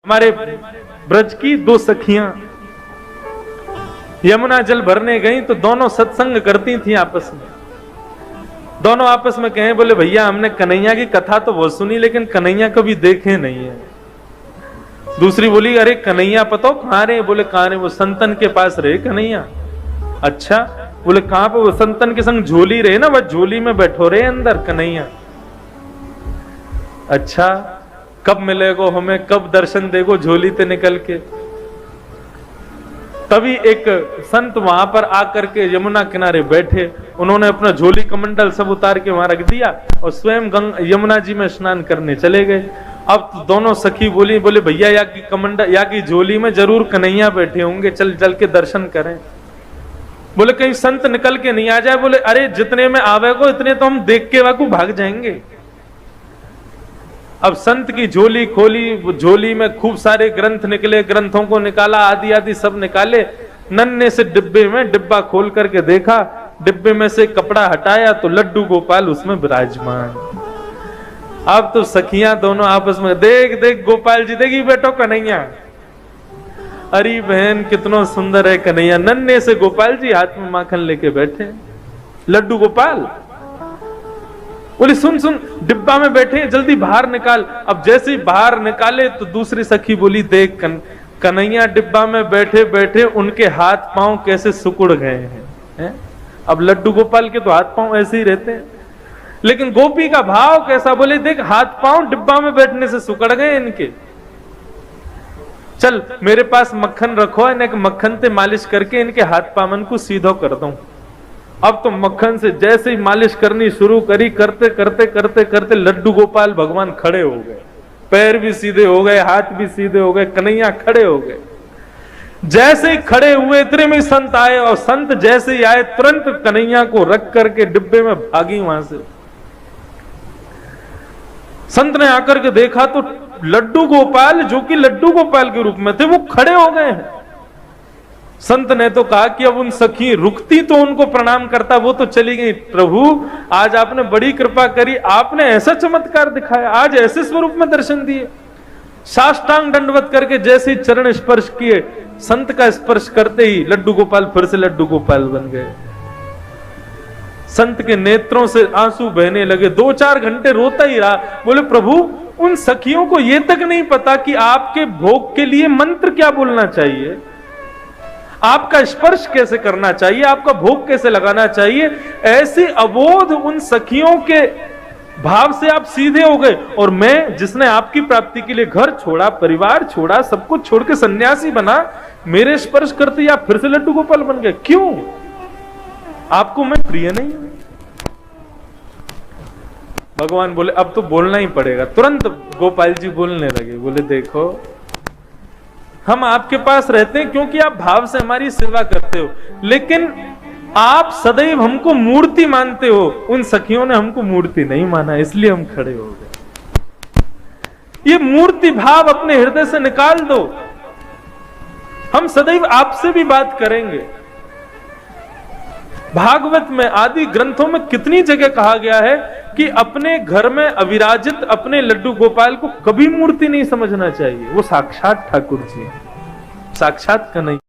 हमारे ब्रज की दो सखियां यमुना जल भरने गई तो दोनों सत्संग करती थी आपस में। दोनों आपस में कहे, बोले भैया हमने कन्हैया की कथा तो बहुत सुनी लेकिन कन्हैया कभी देखे नहीं है। दूसरी बोली, अरे कन्हैया पता कहां रहे? बोले कहां रहे? वो संतन के पास रहे कन्हैया। अच्छा, बोले कहां पे? वो संतन के संग झोली रहे ना, वह झोली में बैठो रहे अंदर कन्हैया। अच्छा, कब मिलेगो हमें, कब दर्शन देगो झोली ते निकल के? तभी एक संत वहां पर आकर के यमुना किनारे बैठे, उन्होंने अपना झोली कमंडल सब उतार के वहां रख दिया और स्वयं यमुना जी में स्नान करने चले गए। अब तो दोनों सखी बोली, बोले भैया या की कमंडल या की झोली में जरूर कन्हैया बैठे होंगे, चल चल के दर्शन करें। बोले कहीं संत निकल के नहीं आ जाए। बोले अरे जितने में आवेगो इतने तो हम देख के वाकू भाग जाएंगे। अब संत की झोली खोली, झोली में खूब सारे ग्रंथ निकले, ग्रंथों को निकाला, आदि आदि सब निकाले। नन्हे से डिब्बे में डिब्बा खोल करके देखा, डिब्बे में से कपड़ा हटाया तो लड्डू गोपाल उसमें विराजमान। अब तो सखियां दोनों आपस में, देख देख गोपाल जी, देखी बेटो कन्हैया। अरे बहन कितना सुंदर है कन्हैया। नन्हे से गोपाल जी हाथ में माखन लेके बैठे, लड्डू गोपाल। बोले सुन सुन, डिब्बा में बैठे, जल्दी बाहर निकाल। अब जैसे ही बाहर निकाले तो दूसरी सखी बोली, देख कन्हैया डिब्बा में बैठे बैठे उनके हाथ पांव कैसे सिकुड़ गए हैं। अब लड्डू गोपाल के तो हाथ पांव ऐसे ही रहते हैं, लेकिन गोपी का भाव कैसा? बोले देख हाथ पांव डिब्बा में बैठने से सिकुड़ गए इनके। चल मेरे पास मक्खन रखो, इन्हें मक्खन से मालिश करके इनके हाथ पामन को सीधो कर दूं। अब तो मक्खन से जैसे ही मालिश करनी शुरू करी, करते करते करते करते लड्डू गोपाल भगवान खड़े हो गए, पैर भी सीधे हो गए, हाथ भी सीधे हो गए, कन्हैया खड़े हो गए। जैसे ही खड़े हुए इतने में संत आए, और संत जैसे ही आए तुरंत कन्हैया को रख करके डिब्बे में भागी वहां से। संत ने आकर के देखा तो लड्डू गोपाल, जो कि लड्डू गोपाल के रूप में थे, वो खड़े हो गए हैं। संत ने तो कहा कि अब उन सखी रुकती तो उनको प्रणाम करता, वो तो चली गई। प्रभु आज आपने बड़ी कृपा करी, आपने ऐसा चमत्कार दिखाया, आज ऐसे स्वरूप में दर्शन दिए। साष्टांग दंडवत करके जैसे ही चरण स्पर्श किए, संत का स्पर्श करते ही लड्डू गोपाल फिर से लड्डू गोपाल बन गए। संत के नेत्रों से आंसू बहने लगे, 2-4 घंटे रोता ही रहा। बोले प्रभु उन सखियों को यह तक नहीं पता कि आपके भोग के लिए मंत्र क्या बोलना चाहिए, आपका स्पर्श कैसे करना चाहिए, आपका भोग कैसे लगाना चाहिए। ऐसी अबोध उन सखियों के भाव से आप सीधे हो गए, और मैं जिसने आपकी प्राप्ति के लिए घर छोड़ा, परिवार छोड़ा, सब कुछ छोड़ के सन्यासी बना, मेरे स्पर्श करते आप फिर से लड्डू गोपाल बन गए। क्यों? आपको मैं प्रिय नहीं हूं? भगवान बोले अब तो बोलना ही पड़ेगा। तुरंत गोपाल जी बोलने लगे, बोले देखो हम आपके पास रहते हैं क्योंकि आप भाव से हमारी सेवा करते हो, लेकिन आप सदैव हमको मूर्ति मानते हो। उन सखियों ने हमको मूर्ति नहीं माना, इसलिए हम खड़े हो गए। ये मूर्ति भाव अपने हृदय से निकाल दो। हम सदैव आपसे भी बात करेंगे। भागवत में आदि ग्रंथों में कितनी जगह कहा गया है कि अपने घर में अविराजित अपने लड्डू गोपाल को कभी मूर्ति नहीं समझना चाहिए। वो साक्षात ठाकुर जी, साक्षात कन्हैया।